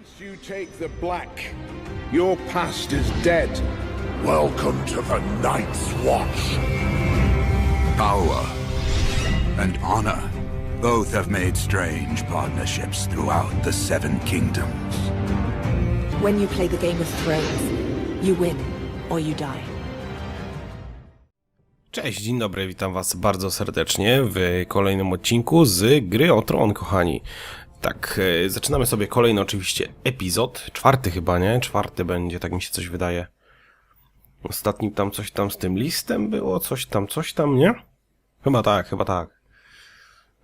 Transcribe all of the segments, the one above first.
You take the black. Your past is dead. Welcome to the Night's Watch. Power and honor both have made strange partnerships throughout the Seven Kingdoms. When you play the Game of Thrones, you win or you die. Cześć, dzień dobry, witam was bardzo serdecznie w kolejnym odcinku z Gry o Tron, kochani. Tak, zaczynamy sobie kolejny oczywiście epizod, czwarty chyba, nie? Czwarty będzie, tak mi się coś wydaje. Ostatnim tam coś tam z tym listem było, coś tam, nie? Chyba tak.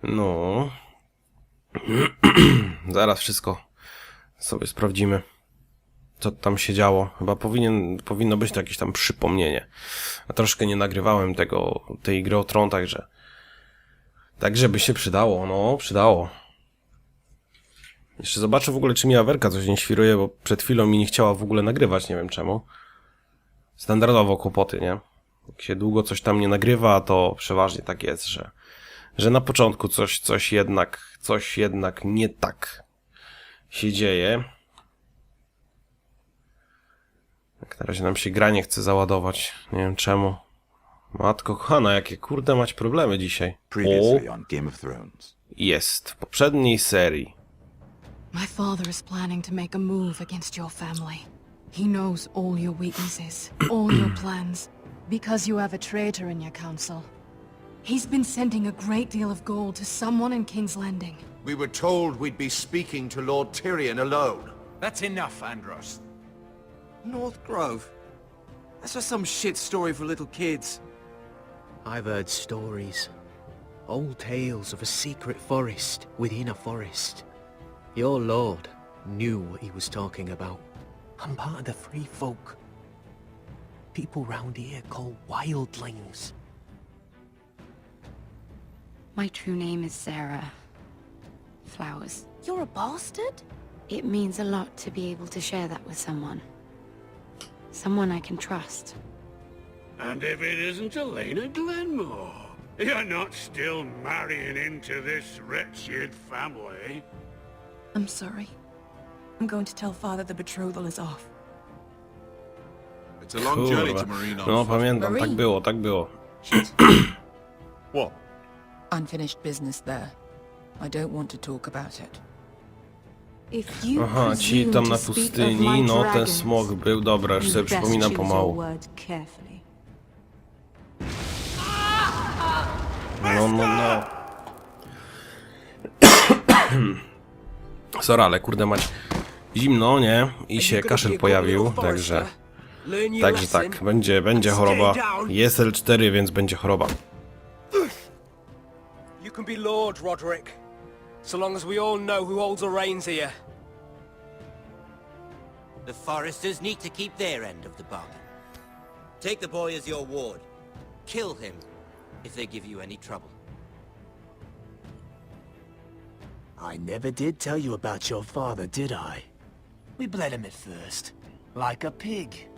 No. Zaraz wszystko sobie sprawdzimy, co tam się działo. Chyba powinno być to jakieś tam przypomnienie. A troszkę nie nagrywałem tej Gry o Tron, tak żeby się przydało, no, przydało. Jeszcze zobaczę w ogóle, czy mi Awerka coś nie świruje, bo przed chwilą mi nie chciała w ogóle nagrywać, nie wiem czemu. Standardowo kłopoty, nie? Jak się długo coś tam nie nagrywa, to przeważnie tak jest, że na początku coś jednak nie tak się dzieje. Jak na razie nam się gra nie chce załadować, nie wiem czemu. Matko kochana, jakie kurde mać problemy dzisiaj. Previously on Game of Thrones. Jest, w poprzedniej serii. My father is planning to make a move against your family. He knows all your weaknesses, all your plans, because you have a traitor in your council. He's been sending a great deal of gold to someone in King's Landing. We were told we'd be speaking to Lord Tyrion alone. That's enough, Andros. North Grove? That's just some shit story for little kids. I've heard stories. Old tales of a secret forest within a forest. Your lord knew what he was talking about. I'm part of the free folk. People round here call wildlings. My true name is Sarah Flowers. You're a bastard? It means a lot to be able to share that with someone. Someone I can trust. And if it isn't Elena Glenmore, you're not still marrying into this wretched family. I'm sorry. I'm going to tell Father the betrothal is off. It's a long journey to Marine on No foot. pamiętam, tak było. What? Unfinished business there. I don't want to talk about it. If you Aha, ci tam na pustyni, no ten smog był, dobra, już sobie przypominam pomału. No. Sorry, ale kurde mać zimno, nie? I się kaszel pojawił, także tak, będzie choroba. Jest L4, więc będzie choroba. You can be Lord, Roderick. So long as we all know who holds the reins here. The Foresters need to keep their end of the bargain. Take the boy as your ward. Kill him if they give you any trouble. I never did tell you about your father, did I? We bled him at first, like a pig.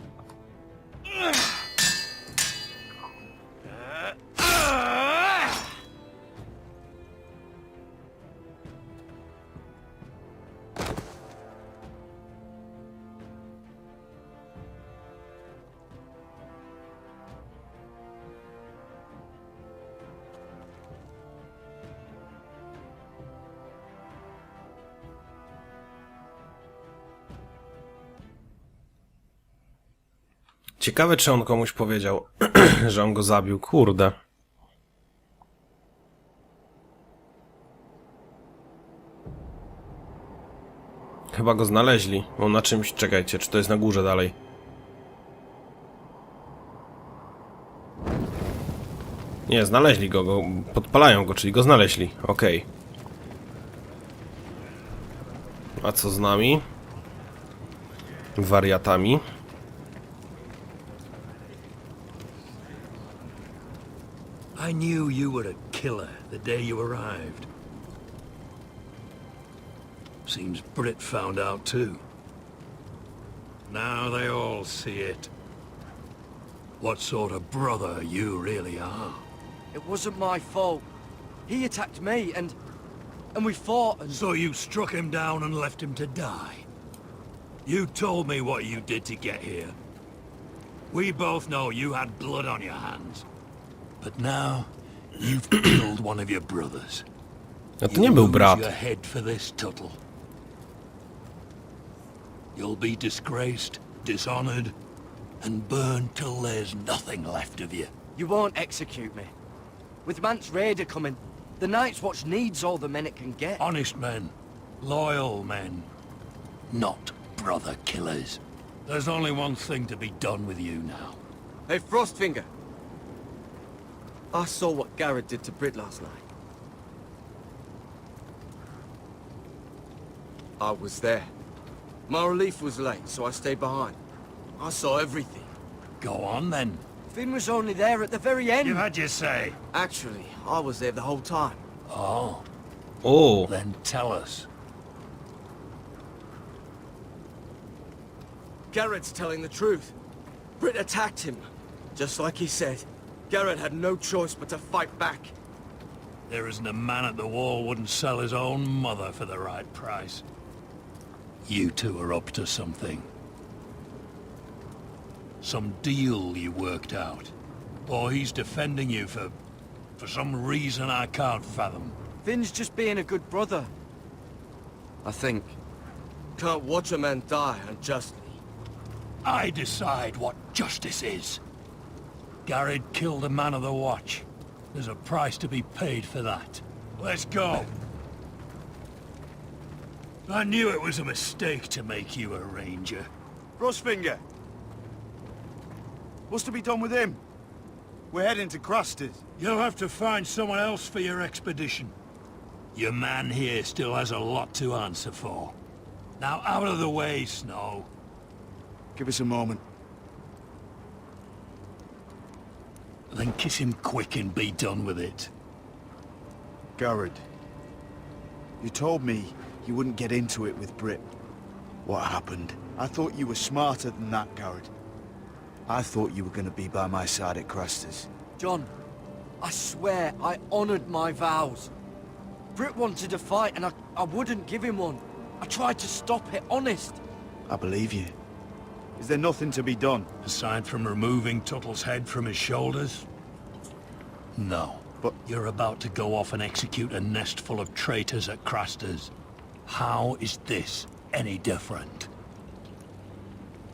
Ciekawe, czy on komuś powiedział, że on go zabił. Kurde. Chyba go znaleźli. On na czymś... Czekajcie, czy to jest na górze dalej? Nie, znaleźli go. Podpalają go, czyli go znaleźli. Okej. A co z nami? Wariatami. I knew you were a killer the day you arrived. Seems Brit found out too. Now they all see it. What sort of brother you really are. It wasn't my fault. He attacked me and we fought and... So you struck him down and left him to die? You told me what you did to get here. We both know you had blood on your hands. But now, you've killed one of your brothers. A to nie był brat. Your head for this, Tuttle. You'll be disgraced, dishonored, and burned till there's nothing left of you. You won't execute me. With Mance Raider coming, the Night's Watch needs all the men it can get. Honest men, loyal men, not brother killers. There's only one thing to be done with you now. Hey, Frostfinger. I saw what Garrett did to Britt last night. I was there. My relief was late, so I stayed behind. I saw everything. Go on, then. Finn was only there at the very end. You had your say. Actually, I was there the whole time. Oh. O, Then tell us. Garrett's telling the truth. Britt attacked him. Just like he said. Garrett had no choice but to fight back. There isn't a man at the wall wouldn't sell his own mother for the right price. You two are up to something. Some deal you worked out. Or he's defending you for some reason I can't fathom. Finn's just being a good brother. I think. Can't watch a man die unjustly. I decide what justice is. Garrett killed a man of the watch. There's a price to be paid for that. Let's go. I knew it was a mistake to make you a ranger. Frostfinger. What's to be done with him? We're heading to Crusters. You'll have to find someone else for your expedition. Your man here still has a lot to answer for. Now out of the way, Snow. Give us a moment. Then kiss him quick and be done with it. Garrett. You told me you wouldn't get into it with Britt. What happened? I thought you were smarter than that, Garrett. I thought you were going to be by my side at Crusters. John, I swear I honored my vows. Britt wanted to fight and I wouldn't give him one. I tried to stop it, honest. I believe you. Is there nothing to be done? Aside from removing Tuttle's head from his shoulders? No. But you're about to go off and execute a nest full of traitors at Crusters. How is this any different?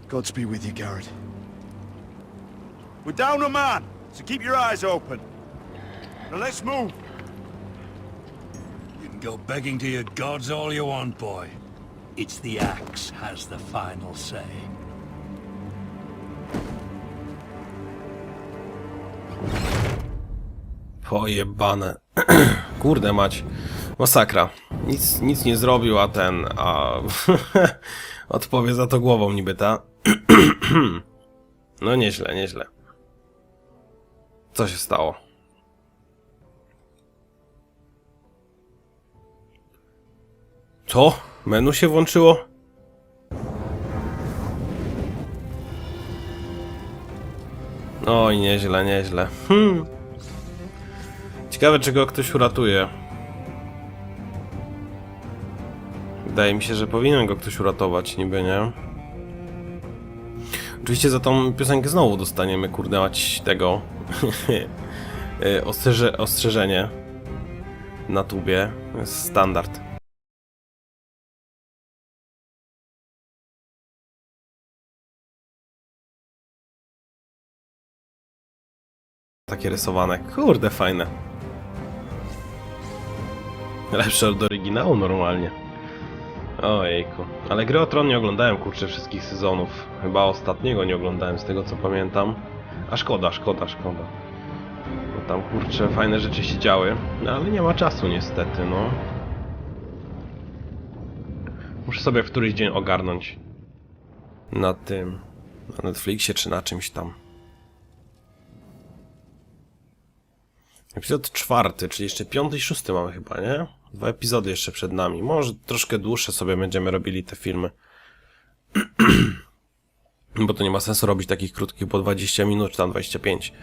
Godspeed with you, Garrett. We're down a man, so keep your eyes open. Now let's move. You can go begging to your gods all you want, boy. It's the axe has the final say. pojebane. Kurde mać. Masakra. Nic nie zrobił, a odpowie za to głową niby ta. No nieźle, nieźle. Co się stało? Co? Menu się włączyło? Oj, nieźle, nieźle. Ciekawe, czy go ktoś uratuje. Wydaje mi się, że powinien go ktoś uratować, niby, nie? Oczywiście za tą piosenkę znowu dostaniemy, kurde mać, tego ostrzeżenie na tubie. To jest standard. Takie rysowane. Kurde, fajne. Lepsze od oryginału normalnie. Ojejku. Ale Gry o Tron nie oglądałem, kurczę, wszystkich sezonów. Chyba ostatniego nie oglądałem, z tego co pamiętam. A szkoda. Bo tam, kurczę, fajne rzeczy się działy. No, ale nie ma czasu niestety, no. Muszę sobie w któryś dzień ogarnąć. Na tym. Na Netflixie czy na czymś tam. Epizod 4, czyli jeszcze 5. i 6 mamy chyba, nie? 2 epizody jeszcze przed nami. Może troszkę dłuższe sobie będziemy robili te filmy. Bo to nie ma sensu robić takich krótkich po 20 minut, czy tam 25.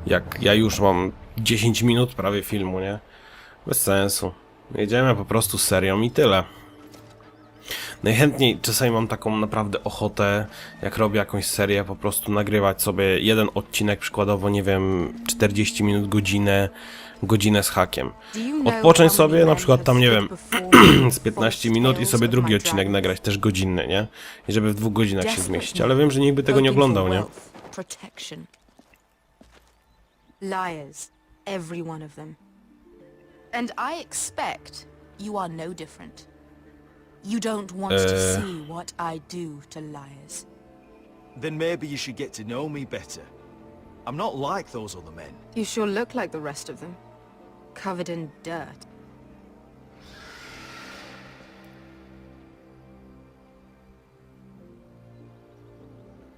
Jak ja już mam 10 minut prawie filmu, nie? Bez sensu. Jedziemy po prostu z serią i tyle. Najchętniej czasami mam taką naprawdę ochotę, jak robię jakąś serię, po prostu nagrywać sobie jeden odcinek, przykładowo, nie wiem, 40 minut, godzinę z hakiem. Odpocząć sobie, na przykład tam, nie wiem, z 15 minut i sobie drugi odcinek nagrać, też godzinny, nie? I żeby w 2 godzinach się zmieścić, ale wiem, że nikt by tego nie oglądał, nie? Liars, every one of them. And I expect you are no different. You don't want to see what I do to liars. Then maybe you should get to know me better. I'm not like those other men. You sure look like the rest of them. Covered in dirt.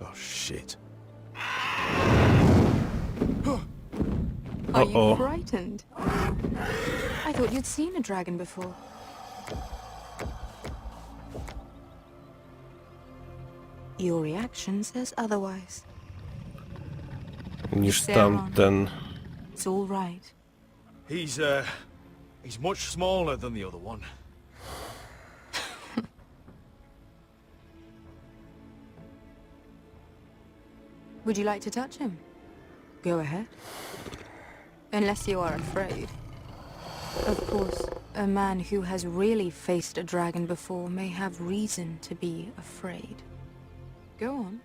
Oh, shit. Are you frightened? I thought you'd seen a dragon before. Your reaction says otherwise. Niż tamten. It's all right. He's much smaller than the other one. Would you like to touch him? Go ahead. Unless you are afraid. Of course, a man who has really faced a dragon before may have reason to be afraid. Go on.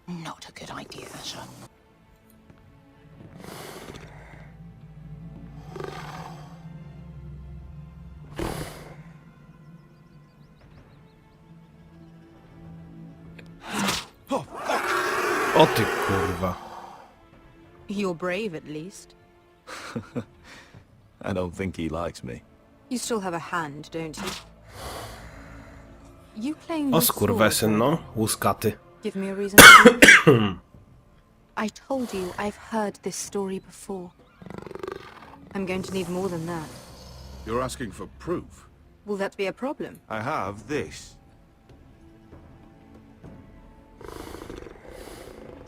Not a good idea, sir. O ty kurwa. You're brave, at least. I don't think he likes me. You still have a hand, don't you? You playing O this skurwesyn, no. Łuskaty. Give me a reason to I told you I've heard this story before. I'm going to need more than that. You're asking for proof? Will that be a problem? I have this.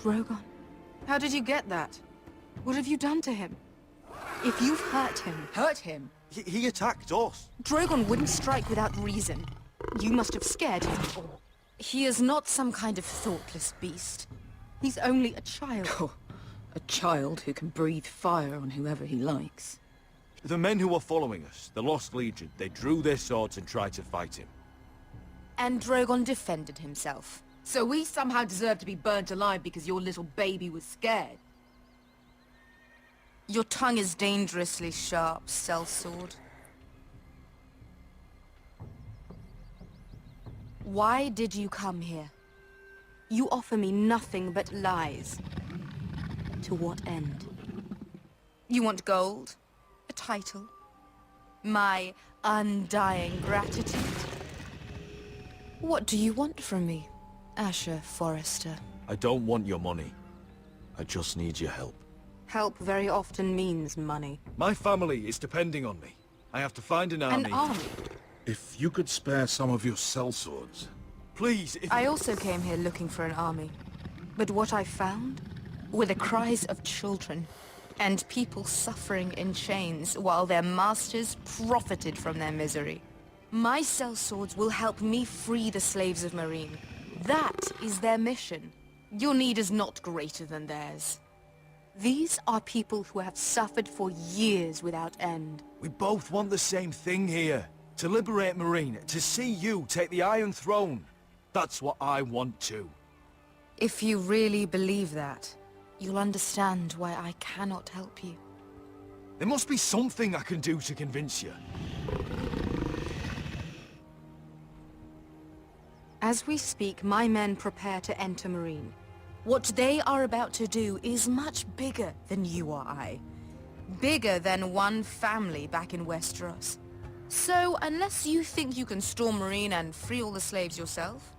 Drogon, how did you get that? What have you done to him? If you've hurt him... Hurt him? He attacked us. Drogon wouldn't strike without reason. You must have scared him. He is not some kind of thoughtless beast. He's only a child. Oh, a child who can breathe fire on whoever he likes. The men who were following us, the Lost Legion, they drew their swords and tried to fight him. And Drogon defended himself. So we somehow deserve to be burnt alive because your little baby was scared? Your tongue is dangerously sharp, sellsword. Why did you come here? You offer me nothing but lies. To what end? You want gold? A title? My undying gratitude? What do you want from me, Asher Forrester? I don't want your money. I just need your help. Help very often means money. My family is depending on me. I have to find an army. An army? If you could spare some of your sellswords. Please, if... I also came here looking for an army. But what I found were the cries of children and people suffering in chains while their masters profited from their misery. My sellswords will help me free the slaves of Marine. That is their mission. Your need is not greater than theirs. These are people who have suffered for years without end. We both want the same thing here. To liberate Marine, to see you take the Iron Throne. That's what I want too. If you really believe that, you'll understand why I cannot help you. There must be something I can do to convince you. As we speak, my men prepare to enter Marine. What they are about to do is much bigger than you or I. Bigger than one family back in Westeros. So, unless you think you can storm Marine and free all the slaves yourself,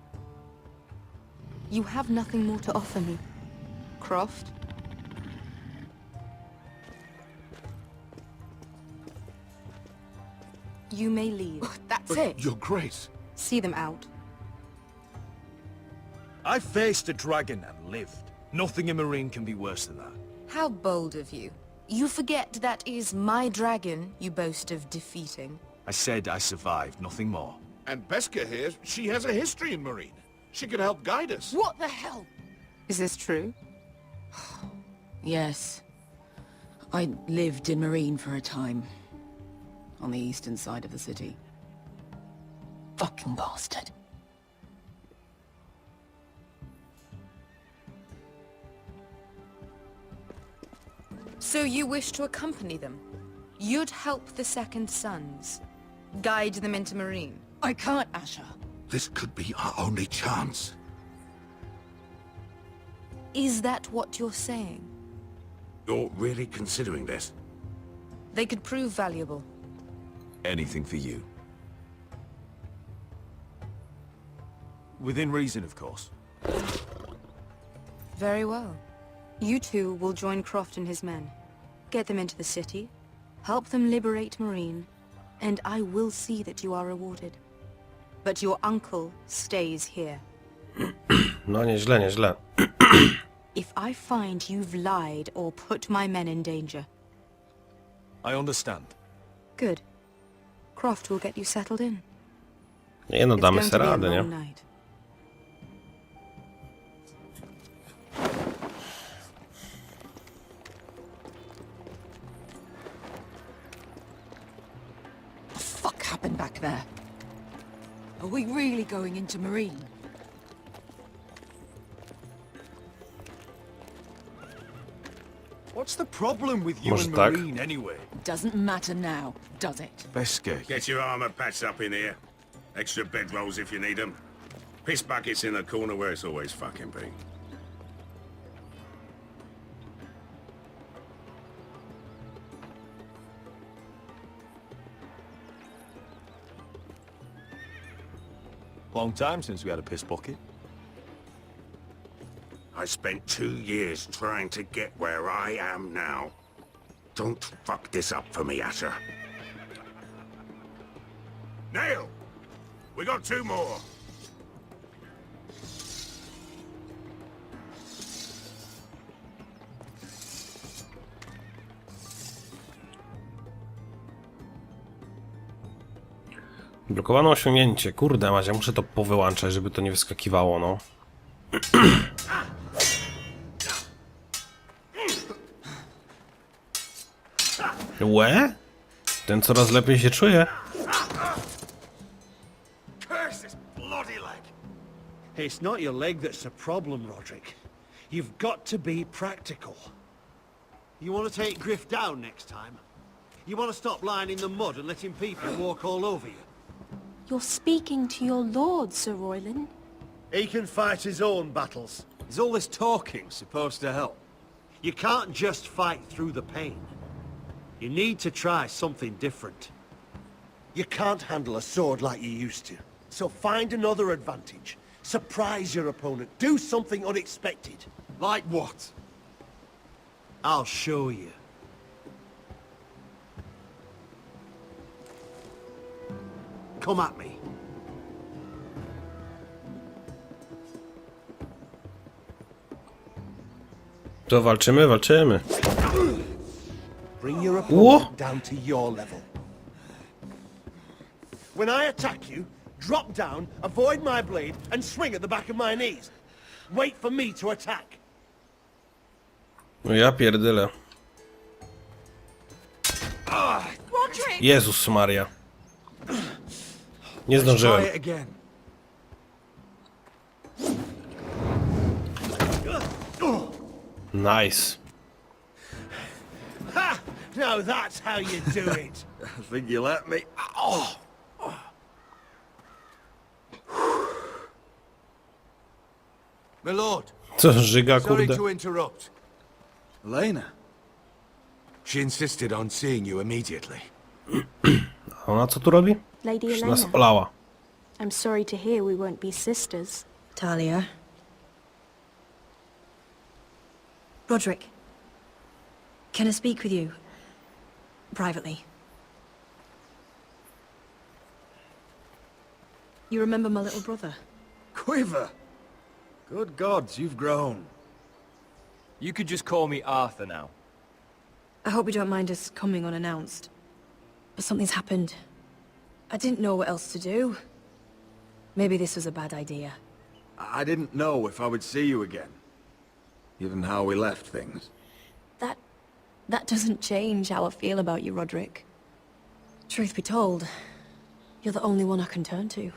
you have nothing more to offer me, Croft. You may leave. That's But it? Your Grace. See them out. I faced a dragon and lived. Nothing in Marine can be worse than that. How bold of you. You forget that is my dragon you boast of defeating. I said I survived, nothing more. And Beska here, she has a history in Marine. She could help guide us. What the hell? Is this true? Yes. I lived in Marine for a time. On the eastern side of the city. Fucking bastard. So you wish to accompany them? You'd help the Second Sons? Guide them into Marine? I can't, Asher. This could be our only chance. Is that what you're saying? You're really considering this? They could prove valuable. Anything for you. Within reason, of course. Very well. You two will join Croft and his men. Get them into the city, help them liberate Marine, and I will see that you are rewarded. But your uncle stays here. No nieźle, nieźle. If I find you've lied or put my men in danger. I understand. Good. Croft will get you settled in. Nie no, It's damy going se to be a radę, nie? long night. What the fuck happened back there? Are we really going into Marine? What's the problem with you Może and tak? Marine, anyway? Doesn't matter now, does it? Beska. Get your armor patched up in here. Extra bedrolls if you need them. Piss buckets in the corner where it's always fucking been. Long time since we had a piss bucket. I spent 2 years trying to get where I am now. Don't fuck this up for me, Asher. Nail! We got 2 more. Blokowano osiągnięcie. Kurde Madzia, muszę to powyłączać, żeby to nie wyskakiwało, no. Łe? Ten coraz lepiej się czuje. Curse this bloody leg! It's not your leg that's the problem, Roderick. You've got to be practical. You want to take Griff down next time? You want to stop lying in the mud and letting people walk all over you? You're speaking to your lord, Sir Royland. He can fight his own battles. Is all this talking supposed to help? You can't just fight through the pain. You need to try something different. You can't handle a sword like you used to. So find another advantage. Surprise your opponent. Do something unexpected. Like what? I'll show you. Come at me. To walczymy, walczymy. Bring your opponent down to your level. When I attack you, drop down, avoid my blade, and swing at the back of my knees. Wait for me to attack. No ja pierdolę. Jezus Maria. Nie zdążyłem. Try it again. Nice. Ha! Now that's how you do it. I think you let me. Oh! My lord. Co żyga, Sorry kurde? to interrupt. Elena. She insisted on seeing you immediately. A ona co tu robi? Lady Już Elena. nas olała. I'm sorry to hear we won't be sisters. Talia. Roderick, can I speak with you? Privately. You remember my little brother? Quiver! Good gods, you've grown. You could just call me Arthur now. I hope you don't mind us coming unannounced. But something's happened. I didn't know what else to do. Maybe this was a bad idea. I didn't know if I would see you again, given how we left things. That doesn't change how I feel about you, Roderick. Truth be told, you're the only one I can turn to.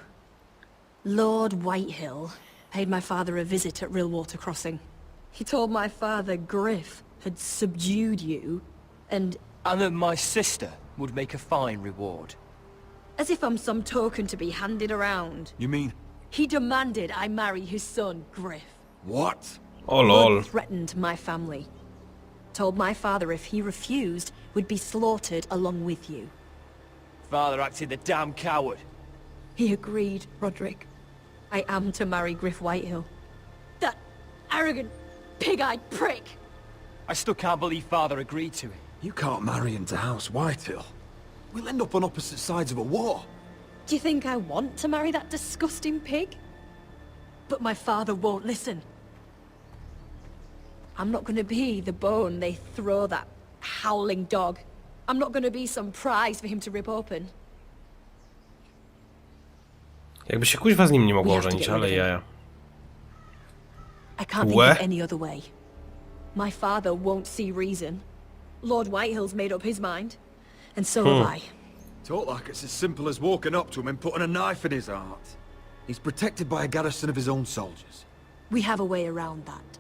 Lord Whitehill paid my father a visit at Rillwater Crossing. He told my father Griff had subdued you, and that my sister would make a fine reward. as if I'm some token to be handed around. You mean... He demanded I marry his son, Griff. What? Oh lol. Blood threatened my family. Told my father if he refused, we'd be slaughtered along with you. Father acted the damn coward. He agreed, Roderick. I am to marry Griff Whitehill. That arrogant, pig-eyed prick! I still can't believe Father agreed to it. You can't marry into House Whitehill. We'll end up on opposite sides of a war. Do you think I want to marry that disgusting pig? But my father won't listen. I'm not gonna be the bone they throw that howling dog. I'm not gonna be some prize for him to rip open. Jakby się kuźwa z nim nie mogło ożenić, ale jaja. I can't think of any other way. My father won't see reason. Lord Whitehill's made up his mind. And so have I. Talk like it's as simple as walking up to him and putting a knife in his heart. He's protected by a garrison of his own soldiers. We have a way around that.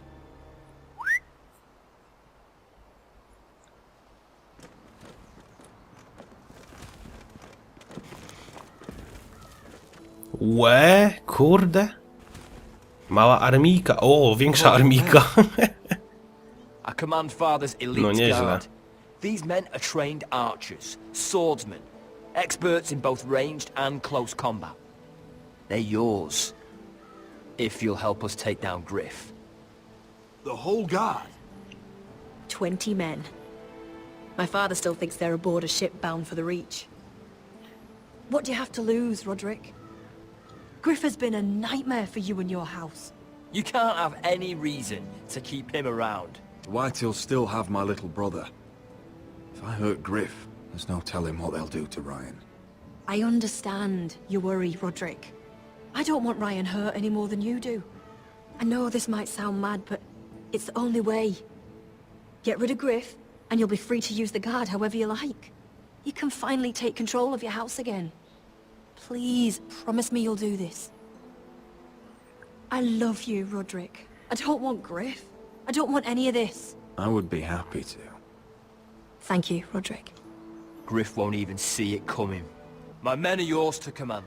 Kurde. Mała armijka. O, większa armijka. I command Father's elite guard. These men are trained archers, swordsmen, experts in both ranged and close combat. They're yours, if you'll help us take down Griff. The whole guard? 20 men. My father still thinks they're aboard a ship bound for the Reach. What do you have to lose, Roderick? Griff has been a nightmare for you and your house. You can't have any reason to keep him around. The Whitehills still have my little brother. If I hurt Griff, there's no telling what they'll do to Ryan. I understand your worry, Roderick. I don't want Ryan hurt any more than you do. I know this might sound mad, but it's the only way. Get rid of Griff, and you'll be free to use the guard however you like. You can finally take control of your house again. Please, promise me you'll do this. I love you, Roderick. I don't want Griff. I don't want any of this. I would be happy to. Thank you, Roderick. Griff won't even see it coming. My men are yours to command.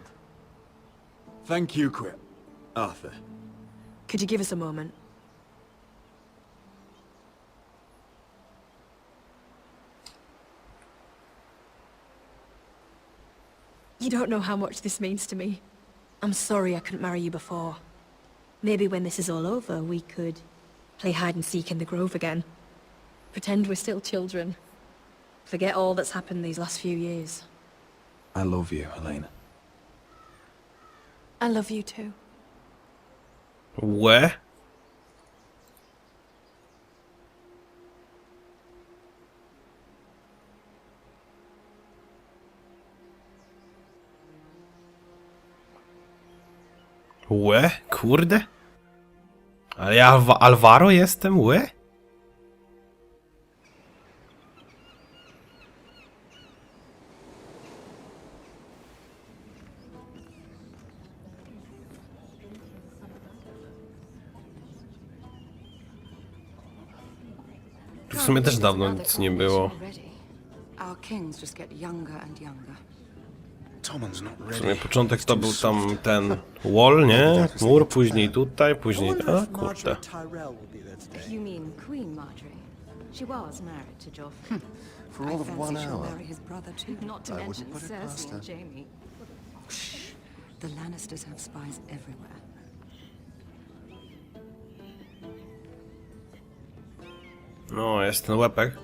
Thank you, Quip. Arthur. Could you give us a moment? You don't know how much this means to me. I'm sorry I couldn't marry you before. Maybe when this is all over, we could play hide and seek in the grove again. Pretend we're still children. Forget all that's happened these last few years. I love you, Elena. I love you too. Where? Kurde? Ale ja Alvaro jestem? Tu w sumie też dawno nic nie było. Our kings just get younger and younger. W sumie początek to był tam ten wall, nie? Mur, później tutaj, później... A, kurde. You mean Queen Marjorie? She was married to Joffrey. For all of 1 hour. Marry his brother too. Not to mention Cersei and Jaime. Shh. The Lannisters have spies everywhere. No, jest ten łepek.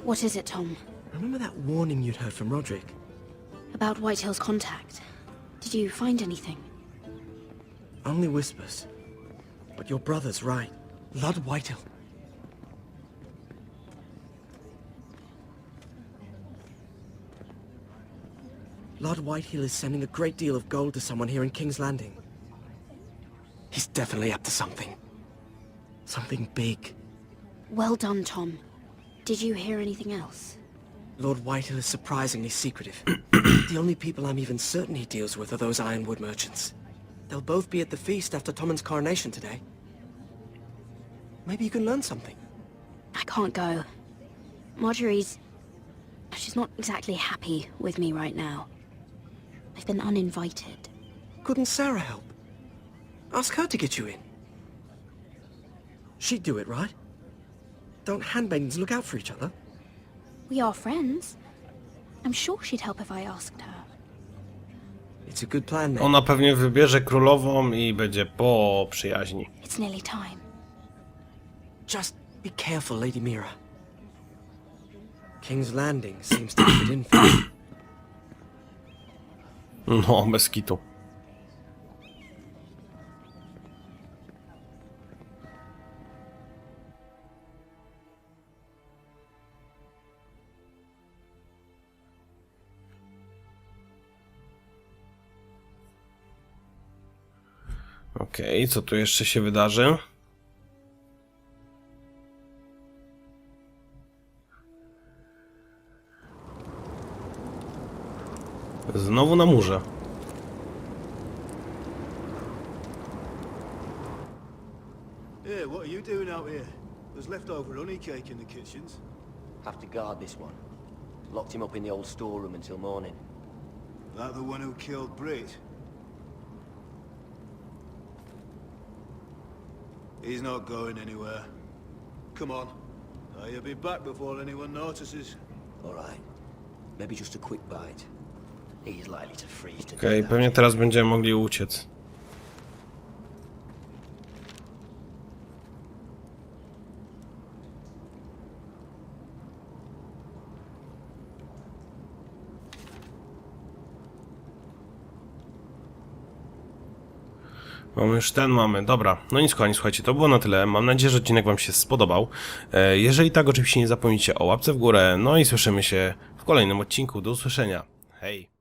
What is it, Tom? Remember that warning you'd heard from Roderick? About Whitehill's contact. Did you find anything? Only whispers. But your brother's right. Lord Whitehill. Lord Whitehill is sending a great deal of gold to someone here in King's Landing. He's definitely up to something. Something big. Well done, Tom. Did you hear anything else? Lord Whitehill is surprisingly secretive. The only people I'm even certain he deals with are those ironwood merchants. They'll both be at the feast after Tommen's coronation today. Maybe you can learn something. I can't go. Marjorie's... she's not exactly happy with me right now. I've been uninvited. Couldn't Sarah help? Ask her to get you in. She'd do it, right? Don't handmaidens look out for each other? We are friends. I'm sure she'd help if I asked her. It's a good plan, then. Ona pewnie wybierze królową i będzie po przyjaźni. It's nearly time. Just be careful, Lady Mira. King's Landing seems to fit in for you. No, bez kitu. Okej, co tu jeszcze się wydarzy? Znowu na murze. Hey, what are you doing out here? There's leftover honey cake in the kitchens. Have to guard this one. Locked him up in the old storeroom until morning. That the one who killed Brit? He's not going anywhere. Come on. You'll be back before anyone notices. All right. Maybe just a quick bite. He's likely to freeze to Okej, death. pewnie teraz będziemy mogli uciec. Mamy już ten, mamy. Dobra, no nic kochani, słuchajcie, to było na tyle. Mam nadzieję, że odcinek wam się spodobał. Jeżeli tak, oczywiście nie zapomnijcie o łapce w górę. No i słyszymy się w kolejnym odcinku. Do usłyszenia. Hej!